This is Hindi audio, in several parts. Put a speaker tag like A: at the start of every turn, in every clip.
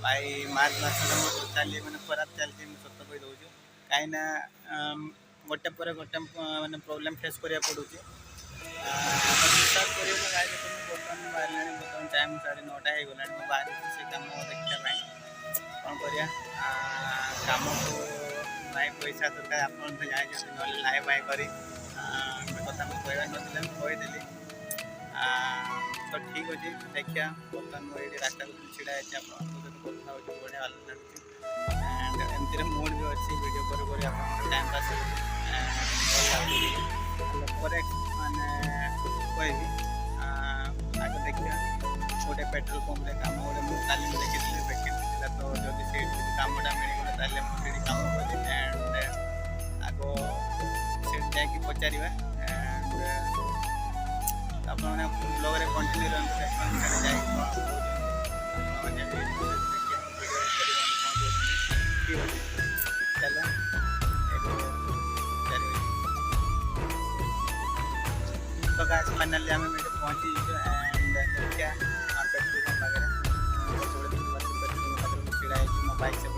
A: भाई मार्च मासटा मोर टोटाली मैंने खराब चलती सत कही दूँ कहीं गोटे पर गोटे मैंने प्रोब्लेम फेस करा पड़ू विश्वास कर भाई देखो बर्तमान बाहर बर्तमान टाइम 9:30 हो गला बाहर से कम देखा कौन कर कम को भाई पैसा दरकार आप जाए ना लाई भाई कर कथा मुझे कहना कहीदेली तो ठीक अच्छे देखिए बर्तमान मुझे रास्ता छिड़ा है कथा हो बढ़िया भल लगे एंड एमती मुड भी अच्छी वीडियो कर टाइम पास माने कहबी आगे देखिए गोटे पेट्रोल पंप रे काम गोटे मुझे तालीम देखी वैकेंसी था तो जब से कमटा मिलगला मुझे कम करी एंड आगो से जाकि पचार एंड आपने ब्लॉग रे कंटिन्यू चलो तो गाइस फाइनली हमें पहुंची एंड क्या पेट्रोल पंप वगैरह छिड़ा मो बाइक से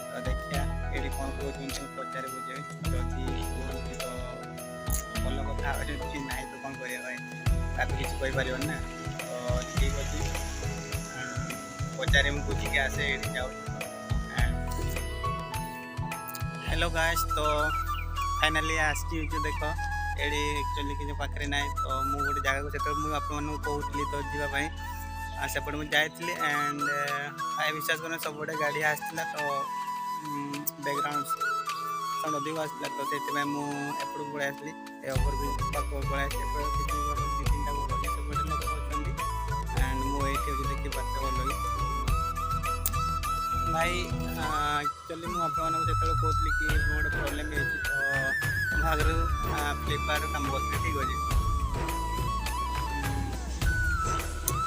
A: तो देखिए ये कौन कौन पचार बुझे जदि तो भल कथा कि ना तो कौन कर किसी कहीपर ना तो ठीक अच्छे पचारे मुझे बुझिकी आसे ये जाऊँ हेलो गाइस तो फाइनाली आसची जो देख ये एक्चुअली किसी पाखे ना तो मुझे गोटे जगह को मुझे आपको कहूली तो जावाई सेपटे मुझे जाइली एंड भाई विश्वास करना सब गोटे गाड़ी आसला तो बैकग्राउंड साउंड अधिक आसला तो से मुझे पड़े आसली ओवर ब्रिज पाक पड़े किसी दी तीन टा सब लोग अच्छा एंड मुझे देखिए बात भल भाई एक्चुअली मुझे कहली कि गोटे प्रोब्लेम है तो आगे फ्लिपकार्ट काम करती ठीक अच्छे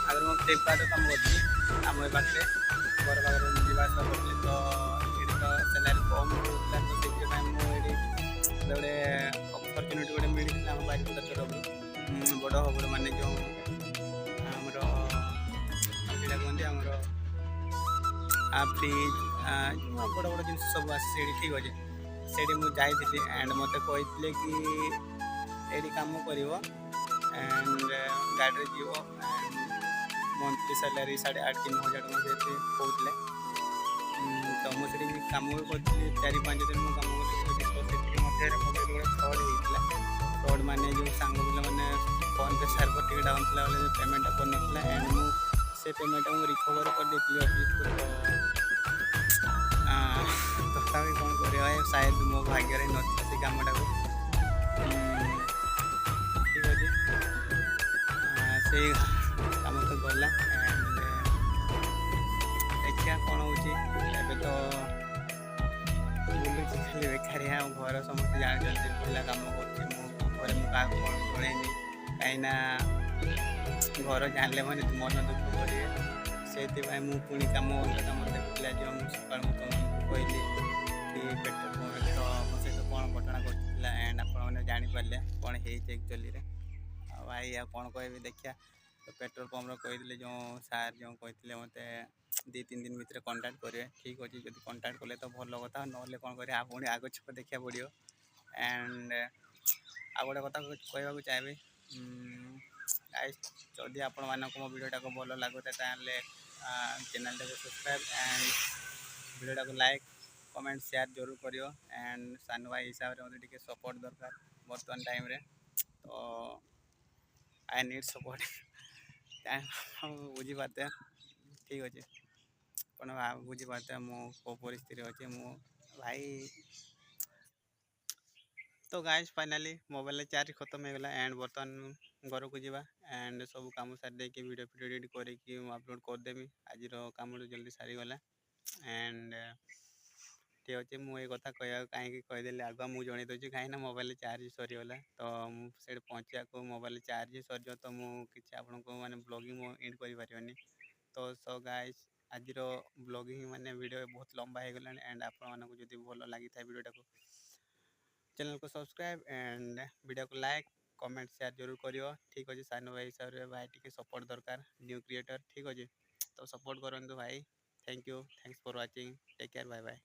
A: आगे मुझे फ्लिपकार्ट काम करी आम पाखे घर पाखे जावासा करी तो ये तो सैलरी कम रोला तो मुझे गोटे अपरच्युनिटी गोटे मिलता आम बारिपदा तरफ बड़ खबर मान जो आमर कहते आमर फ्रिज बड़ बड़ जिन सब आसे ठीक अच्छे से मुझे जाइली एंड मत कहते कि ये कम कर एंड गाड़ी जीव एंड मंथली सैलरी 8,500 कि 9,000 टका कहते तो मुझे कम भी करी 4-5 दिन मुझे कम कर मध्य गोटे फ्रड होता फ्रड मान जो सांग पिला मैंने फोन पे सर्वर टी डाउन थी पेमेंटा कर एंड मुझे पेमेंट मुझे रिकवर कर तथा कौन कर शायद मो भाग्य नथा से कमटा को ठीक अच्छे से कम तो गला एंड देखिए कौन हो तो बुलूची खाली बेकारिया घर समस्त जानते पिला कम कर क्या कौन जन कहीं घर जानले मैंने मन दुख करेंगे से पुणी कम अलग कम देखा जो मुझे सका तुमको कहली कि पेट्रोल पंप तो मो सहित कौन घटना घटना एंड आपने जापारे कौन है एक्चुअली भाई आ कौन कह देखिया तो पेट्रोल पंप कहते जो सार जो कहते मत 2-3 दिन भितर कंटाक्ट करेंगे ठीक अच्छे जब कंटाक्ट कले तो भल कथा ना कौन कर पुणी आग छक देखा पड़ो एंड आ गोटे कथा कहवाक चाहिए जदि आपण मानक मो वीडियोटा को भल लगुता चैनल को सब्सक्राइब एंड वीडियोटा को लाइक कमेंट शेयर जरूर करियो एंड सान भाई हिसाब से मतलब सपोर्ट दरकार बर्तमान टाइम रे तो आई नीड सपोर्ट बुझी पाते ठीक अच्छे अपन बुझी पाते मो परिस्थिति अच्छे मो भाई तो गाइस फाइनली मोबाइल चार्ज खत्म हो गला एंड बर्तमान घर को जावा एंड सब कम सारी देकी वीडियो एडिट करके अपलोड करदेवी आज कम जल्दी सारी गला एंड ठीक अच्छे मुझे कथा कह कहीं कहीदेली आगुआ मुझे जन दूसरी कहीं मोबाइल चार्ज सरीगला तो मुझे पहुँचा को मोबाइल चार्ज सर तो मुझे आपको मैंने ब्लॉगिंग एंड कर तो सो गाइस आज ब्लॉगिंग माने वीडियो बहुत लंबा हो गला एंड आपको जब भल लगी था वीडियोटा को चैनल को सब्सक्राइब एंड वीडियो को लाइक कमेंट शेयर जरूर करियो ठीक अछि सानो भाई हिसाब रे भाई टिके सपोर्ट दरकार न्यू क्रिएटर ठीक अछि तो सपोर्ट करंतु भाई thank you thanks for watching take care bye bye.